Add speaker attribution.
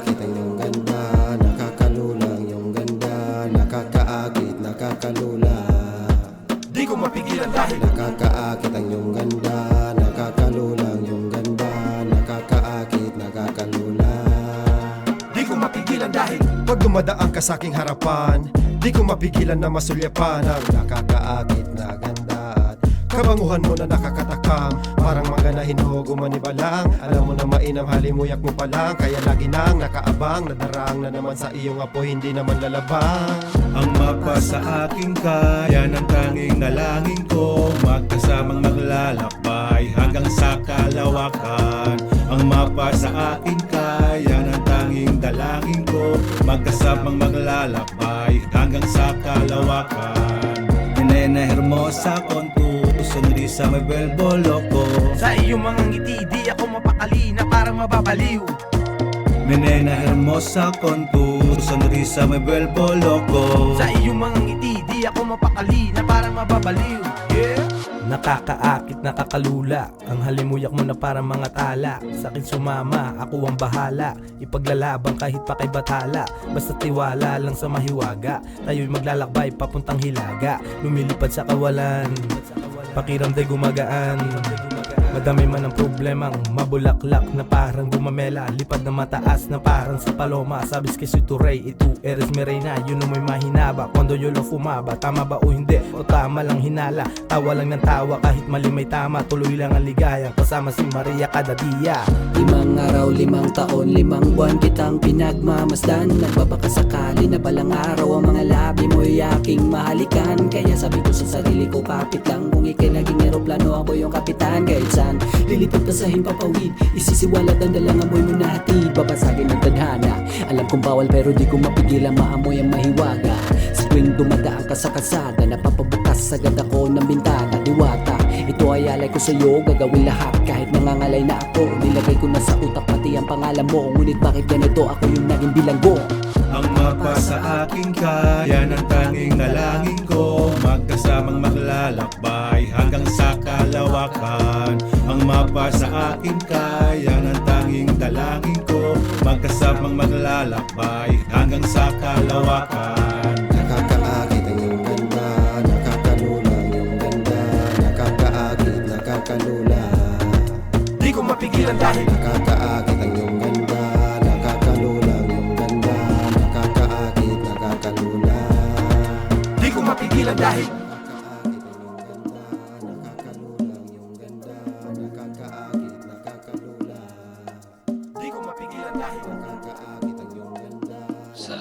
Speaker 1: Nakakaakit ang iyong ganda, nakakalula ang iyong ganda, nakakaakit, nakakalula.
Speaker 2: Di ko mapigilan dahil
Speaker 1: Nakakaakit ang iyong ganda, nakakalula ang iyong ganda, nakakaakit, nakakalula.
Speaker 2: di ko mapigilan dahil
Speaker 3: Pag dumadaan ka sa aking harapan, di ko mapigilan na masulyapan ang nakakaakit na ganda at kabanguhan mo na nakakatakam. Parang mangga na hinuog umanibalang. Alam mo na mainam, halimuyak mo pa lang. Kaya lagi nang nakaabang, nadarang na naman sa iyong apoy, hindi naman lalabang.
Speaker 4: Ang mapa sa aking kaya ng tanging nalangin ko, magkasamang maglalakbay hanggang sa kalawakan. Ang mapa sa aking kaya ng tanging dalangin ko, magkasamang maglalakbay hanggang sa kalawakan. Nena hermosa con tu sonrisa me vuelvo loco.
Speaker 2: sa iyong mga ngiti di ako mapakali na parang mababaliw.
Speaker 4: Nena hermosa con tu sonrisa me vuelvo loco.
Speaker 2: Sa iyong mga ngiti di ako mapakali na parang mababaliw. Yeah.
Speaker 5: Nakakaakit, nakakalula. Ang halimuyak mo na parang mga tala. Sa akin sumama, ako ang bahala. Ipaglalabang kahit pa kay batala. Basta tiwala lang sa mahiwaga. Tayo'y maglalakbay papuntang hilaga. Lumilipad sa kawalan, pakiramdam gumagaan. Madami man ang problemang mabulaklak na parang gumamela. Lipad na mataas na parang sa paloma. Sabis que soy tu rey, y tú eres mi reina. Yun ang may mahinaba, cuando yo lo fumaba. Tama ba o hindi? O tama lang hinala. Tawa lang ng tawa kahit mali may tama. Tuloy lang ang ligaya kasama si Maria kada dia.
Speaker 6: 5 araw, 5 taon, 5 buwan kitang pinagmamasdan. Nagbabaka sakali na balang araw ang mga labi mo'y aking mahalikan. Kaya sabi ko sa sarili ko, kapit lang. Kung ika'y naging eroplano, ako yung kapitan. Kahit saan, lilipad ka sa himpapawid, isisiwalat ang dalang amoy mo na hatid. Babasagin ng tadhana, alam kong bawal pero di ko mapigilan maamoy ang mahiwaga. Sa tuwing dumadaan ka sa kasada, napapabukas agad ako ng bintana. Diwata, ito ay alay ko sa'yo, gagawin lahat kahit nangangalay na ako. Nilagay ko na sa utak pati ang pangalan mo, ngunit bakit ganito ako yung naging bilanggo?
Speaker 4: Ang mapa sa aking kaya ng tanging nalangin ko, magkasamang maglalakbay hanggang sa kalawakan. Ang mapa sa aking kaya ng tanging dalangin ko, magkasamang maglalakbay hanggang sa kalawakan.
Speaker 1: Nakakaakit ang iyong ganda, nakakalula ang iyong ganda, nakakaakit, nakakalula.
Speaker 2: Di ko mapigilan dahil
Speaker 1: Nakakaakit ang iyong ganda, nakakalula ang iyong ganda, nakakaakit, nakakalula.
Speaker 2: di ko mapigilan dahil
Speaker 1: Nakakaakit ang iyong ganda, nakakalula ang iyong ganda, nakakaakit, nakakalula.
Speaker 2: di ko mapigilan dahil
Speaker 1: Nakakaakit ang iyong ganda.
Speaker 7: Sa